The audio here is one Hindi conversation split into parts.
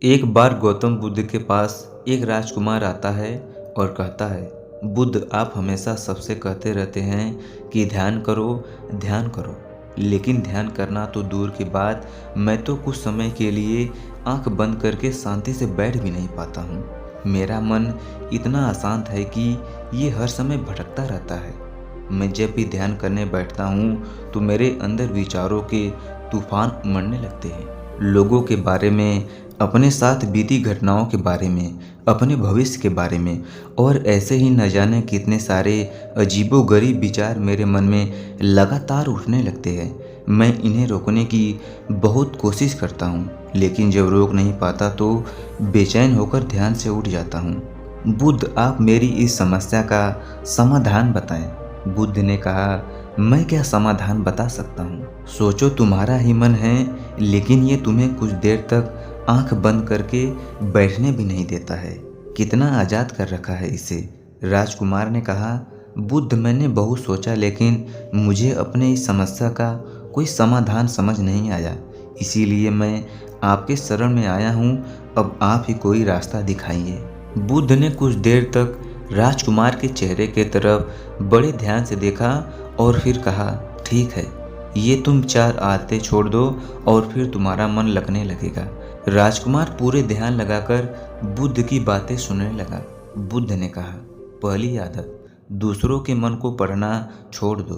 एक बार गौतम बुद्ध के पास एक राजकुमार आता है और कहता है, बुद्ध, आप हमेशा सबसे कहते रहते हैं कि ध्यान करो, लेकिन ध्यान करना तो दूर की बात, मैं तो कुछ समय के लिए आंख बंद करके शांति से बैठ भी नहीं पाता हूँ। मेरा मन इतना अशांत है कि ये हर समय भटकता रहता है। मैं जब भी ध्यान करने बैठता हूँ तो मेरे अंदर विचारों के तूफान उमड़ने लगते हैं, लोगों के बारे में, अपने साथ बीती घटनाओं के बारे में, अपने भविष्य के बारे में, और ऐसे ही न जाने कितने सारे अजीबोगरीब विचार मेरे मन में लगातार उठने लगते हैं। मैं इन्हें रोकने की बहुत कोशिश करता हूँ, लेकिन जब रोक नहीं पाता तो बेचैन होकर ध्यान से उठ जाता हूँ। बुद्ध, आप मेरी इस समस्या का समाधान बताएं। बुद्ध ने कहा, मैं क्या समाधान बता सकता हूँ? सोचो, तुम्हारा ही मन है, लेकिन ये तुम्हें कुछ देर तक आंख बंद करके बैठने भी नहीं देता है। कितना आज़ाद कर रखा है इसे। राजकुमार ने कहा, बुद्ध, मैंने बहुत सोचा, लेकिन मुझे अपने इस समस्या का कोई समाधान समझ नहीं आया, इसीलिए मैं आपके शरण में आया हूँ। अब आप ही कोई रास्ता दिखाइए। बुद्ध ने कुछ देर तक राजकुमार के चेहरे के तरफ बड़े ध्यान से देखा और फिर कहा, ठीक है, ये तुम 4 आदतें छोड़ दो और फिर तुम्हारा मन लगने लगेगा। राजकुमार पूरे ध्यान लगाकर बुद्ध की बातें सुनने लगा। बुद्ध ने कहा, पहली आदत, दूसरों के मन को पढ़ना छोड़ दो।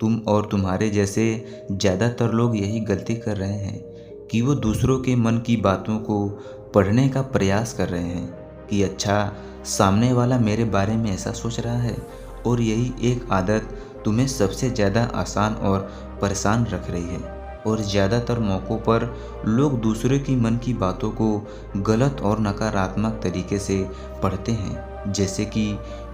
तुम और तुम्हारे जैसे ज़्यादातर लोग यही गलती कर रहे हैं कि वो दूसरों के मन की बातों को पढ़ने का प्रयास कर रहे हैं कि अच्छा, सामने वाला मेरे बारे में ऐसा सोच रहा है। और यही एक आदत तुम्हें सबसे ज़्यादा आसान और परेशान रख रही है। और ज़्यादातर मौक़ों पर लोग दूसरे की मन की बातों को गलत और नकारात्मक तरीके से पढ़ते हैं। जैसे कि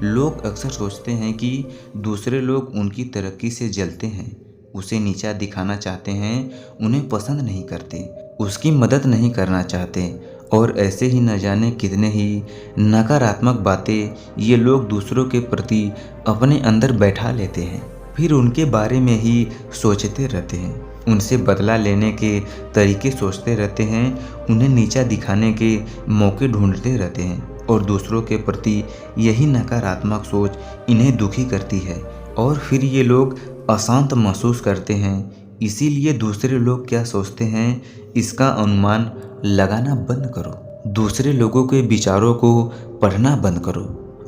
लोग अक्सर सोचते हैं कि दूसरे लोग उनकी तरक्की से जलते हैं, उसे नीचा दिखाना चाहते हैं, उन्हें पसंद नहीं करते, उसकी मदद नहीं करना चाहते, और ऐसे ही न जाने कितने ही नकारात्मक बातें ये लोग दूसरों के प्रति अपने अंदर बैठा लेते हैं। फिर उनके बारे में ही सोचते रहते हैं, उनसे बदला लेने के तरीके सोचते रहते हैं, उन्हें नीचा दिखाने के मौके ढूंढते रहते हैं, और दूसरों के प्रति यही नकारात्मक सोच इन्हें दुखी करती है, और फिर ये लोग अशांत महसूस करते हैं। इसीलिए दूसरे लोग क्या सोचते हैं, इसका अनुमान लगाना बंद करो। दूसरे लोगों के विचारों को पढ़ना बंद करो।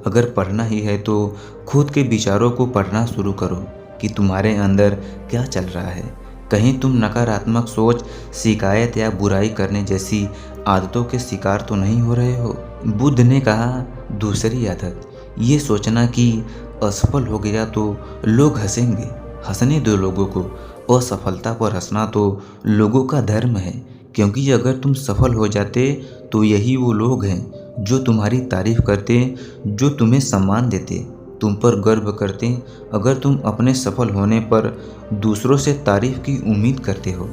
अगर पढ़ना ही है तो खुद के विचारों को पढ़ना शुरू करो कि तुम्हारे अंदर क्या चल रहा है। कहीं तुम नकारात्मक सोच, शिकायत या बुराई करने जैसी आदतों के शिकार तो नहीं हो रहे हो। बुद्ध ने कहा, दूसरी आदत, ये सोचना कि असफल हो गया तो लोग हंसेंगे। हंसने दो लोगों को। असफलता पर हंसना तो लोगों का धर्म है, क्योंकि अगर तुम सफल हो जाते तो यही वो लोग हैं जो तुम्हारी तारीफ करते, जो तुम्हें सम्मान देते, तुम पर गर्व करते। अगर तुम अपने सफल होने पर दूसरों से तारीफ की उम्मीद करते हो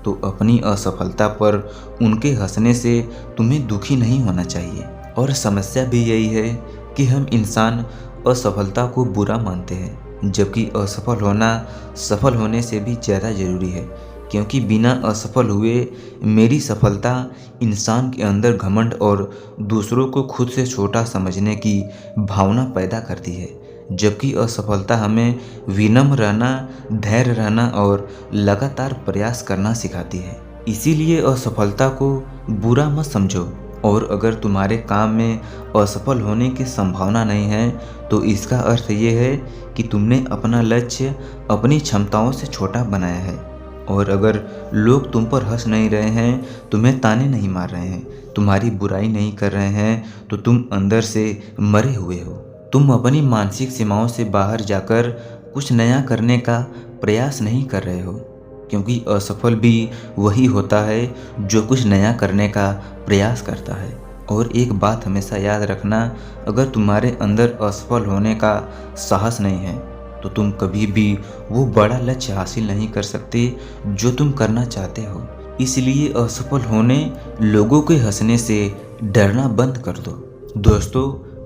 तो अपनी असफलता पर उनके हंसने से तुम्हें दुखी नहीं होना चाहिए। और समस्या भी यही है कि हम इंसान असफलता को बुरा मानते हैं, जबकि असफल होना सफल होने से भी ज़्यादा ज़रूरी है, क्योंकि बिना असफल हुए मेरी सफलता इंसान के अंदर घमंड और दूसरों को खुद से छोटा समझने की भावना पैदा करती है, जबकि असफलता हमें विनम्र रहना, धैर्य रहना और लगातार प्रयास करना सिखाती है। इसीलिए असफलता को बुरा मत समझो, और अगर तुम्हारे काम में असफल होने की संभावना नहीं है तो इसका अर्थ ये है कि तुमने अपना लक्ष्य अपनी क्षमताओं से छोटा बनाया है। और अगर लोग तुम पर हंस नहीं रहे हैं, तुम्हें ताने नहीं मार रहे हैं, तुम्हारी बुराई नहीं कर रहे हैं, तो तुम अंदर से मरे हुए हो। तुम अपनी मानसिक सीमाओं से बाहर जाकर कुछ नया करने का प्रयास नहीं कर रहे हो, क्योंकि असफल भी वही होता है जो कुछ नया करने का प्रयास करता है। और एक बात हमेशा याद रखना, अगर तुम्हारे अंदर असफल होने का साहस नहीं है तो तुम कभी भी वो बड़ा लक्ष्य हासिल नहीं कर सकते जो तुम करना चाहते हो। इसलिए असफल होने, लोगों के हंसने से डरना बंद कर दो। दोस्तों,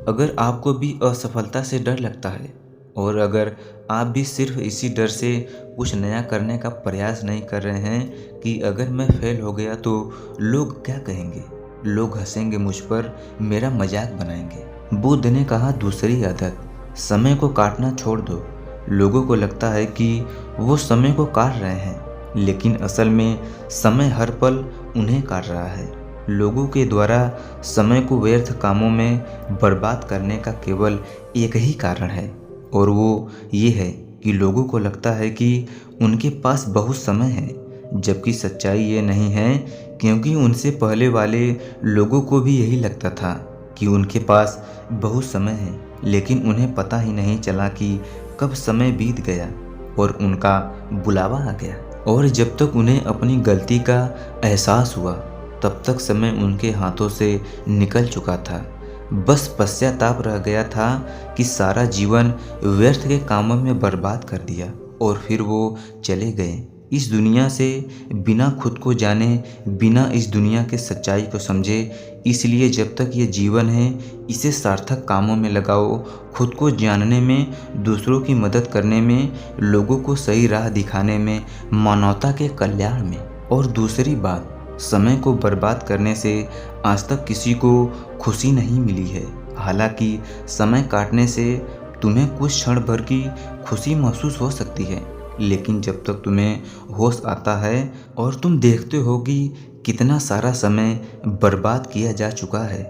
अगर आपको भी असफलता से डर लगता है, और अगर आप भी सिर्फ इसी डर से कुछ नया करने का प्रयास नहीं कर रहे हैं कि अगर मैं फेल हो गया तो लोग क्या कहेंगे, लोग हंसेंगे मुझ पर, मेरा मजाक बनाएंगे। बुद्ध ने कहा दूसरी आदत, समय को काटना छोड़ दो। लोगों को लगता है कि वो समय को काट रहे हैं, लेकिन असल में समय हर पल उन्हें काट रहा है। लोगों के द्वारा समय को व्यर्थ कामों में बर्बाद करने का केवल एक ही कारण है, और वो ये है कि लोगों को लगता है कि उनके पास बहुत समय है, जबकि सच्चाई ये नहीं है, क्योंकि उनसे पहले वाले लोगों को भी यही लगता था कि उनके पास बहुत समय है, लेकिन उन्हें पता ही नहीं चला कि कब समय बीत गया और उनका बुलावा आ गया। और जब तक उन्हें अपनी गलती का एहसास हुआ, तब तक समय उनके हाथों से निकल चुका था। बस पश्चाताप रह गया था कि सारा जीवन व्यर्थ के कामों में बर्बाद कर दिया, और फिर वो चले गए इस दुनिया से बिना खुद को जाने, बिना इस दुनिया के सच्चाई को समझे। इसलिए जब तक ये जीवन है, इसे सार्थक कामों में लगाओ, खुद को जानने में, दूसरों की मदद करने में, लोगों को सही राह दिखाने में, मानवता के कल्याण में। और दूसरी बात, समय को बर्बाद करने से आज तक किसी को खुशी नहीं मिली है। हालांकि समय काटने से तुम्हें कुछ क्षण भर की खुशी महसूस हो सकती है, लेकिन जब तक तुम्हें होश आता है और तुम देखते हो कि कितना सारा समय बर्बाद किया जा चुका है,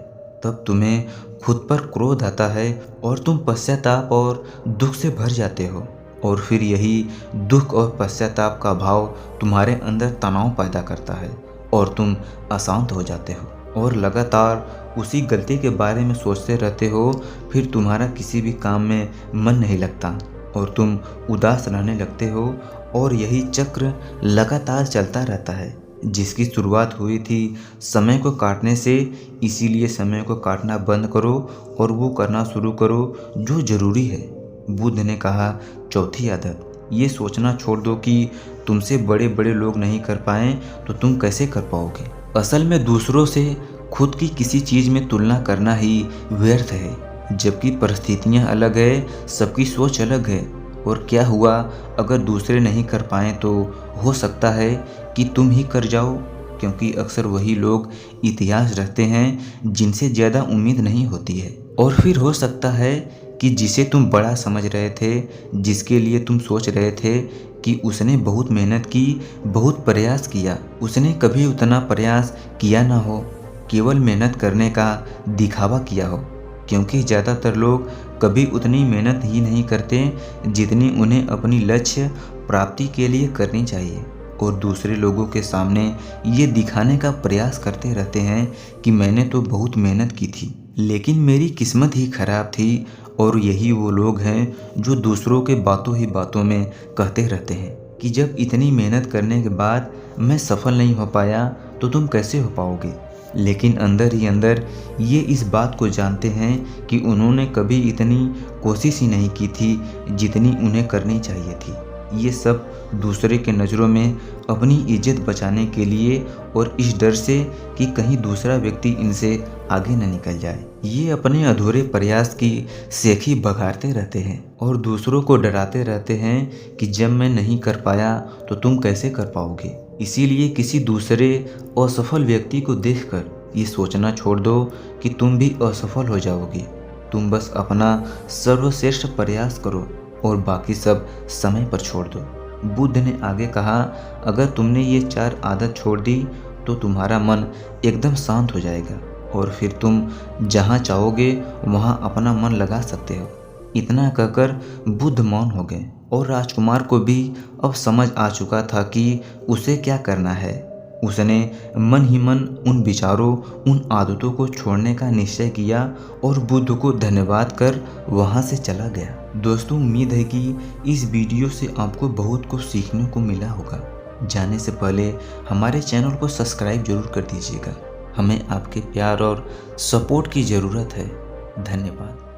तब तुम्हें खुद पर क्रोध आता है और तुम पश्चाताप और दुख से भर जाते हो। और फिर यही दुख और पश्चाताप का भाव तुम्हारे अंदर तनाव पैदा करता है और तुम अशांत हो जाते हो और लगातार उसी गलती के बारे में सोचते रहते हो। फिर तुम्हारा किसी भी काम में मन नहीं लगता और तुम उदास रहने लगते हो, और यही चक्र लगातार चलता रहता है, जिसकी शुरुआत हुई थी समय को काटने से। इसीलिए समय को काटना बंद करो और वो करना शुरू करो जो ज़रूरी है। बुद्ध ने कहा चौथी आदत, ये सोचना छोड़ दो कि तुमसे बड़े बड़े लोग नहीं कर पाए तो तुम कैसे कर पाओगे। असल में दूसरों से खुद की किसी चीज़ में तुलना करना ही व्यर्थ है, जबकि परिस्थितियाँ अलग है, सबकी सोच अलग है। और क्या हुआ अगर दूसरे नहीं कर पाए, तो हो सकता है कि तुम ही कर जाओ, क्योंकि अक्सर वही लोग इतिहास रखते हैं जिनसे ज़्यादा उम्मीद नहीं होती है। और फिर हो सकता है कि जिसे तुम बड़ा समझ रहे थे, जिसके लिए तुम सोच रहे थे कि उसने बहुत मेहनत की, बहुत प्रयास किया, उसने कभी उतना प्रयास किया ना हो, केवल मेहनत करने का दिखावा किया हो। क्योंकि ज़्यादातर लोग कभी उतनी मेहनत ही नहीं करते जितनी उन्हें अपनी लक्ष्य प्राप्ति के लिए करनी चाहिए, और दूसरे लोगों के सामने ये दिखाने का प्रयास करते रहते हैं कि मैंने तो बहुत मेहनत की थी, लेकिन मेरी किस्मत ही खराब थी। और यही वो लोग हैं जो दूसरों के बातों ही बातों में कहते रहते हैं कि जब इतनी मेहनत करने के बाद मैं सफल नहीं हो पाया तो तुम कैसे हो पाओगे। लेकिन अंदर ही अंदर ये इस बात को जानते हैं कि उन्होंने कभी इतनी कोशिश ही नहीं की थी जितनी उन्हें करनी चाहिए थी। ये सब दूसरे के नज़रों में अपनी इज्जत बचाने के लिए, और इस डर से कि कहीं दूसरा व्यक्ति इनसे आगे न निकल जाए, ये अपने अधूरे प्रयास की सेखी बघारते रहते हैं और दूसरों को डराते रहते हैं कि जब मैं नहीं कर पाया तो तुम कैसे कर पाओगे। इसीलिए किसी दूसरे असफल व्यक्ति को देखकर ये सोचना छोड़ दो कि तुम भी असफल हो जाओगे। तुम बस अपना सर्वश्रेष्ठ प्रयास करो और बाकी सब समय पर छोड़ दो। बुद्ध ने आगे कहा, अगर तुमने ये 4 आदत छोड़ दी तो तुम्हारा मन एकदम शांत हो जाएगा और फिर तुम जहाँ चाहोगे वहाँ अपना मन लगा सकते हो। इतना कहकर बुद्ध मौन हो गए और राजकुमार को भी अब समझ आ चुका था कि उसे क्या करना है। उसने मन ही मन उन विचारों, उन आदतों को छोड़ने का निश्चय किया और बुद्ध को धन्यवाद कर वहाँ से चला गया। दोस्तों, उम्मीद है कि इस वीडियो से आपको बहुत कुछ सीखने को मिला होगा। जाने से पहले हमारे चैनल को सब्सक्राइब जरूर कर दीजिएगा। हमें आपके प्यार और सपोर्ट की ज़रूरत है। धन्यवाद।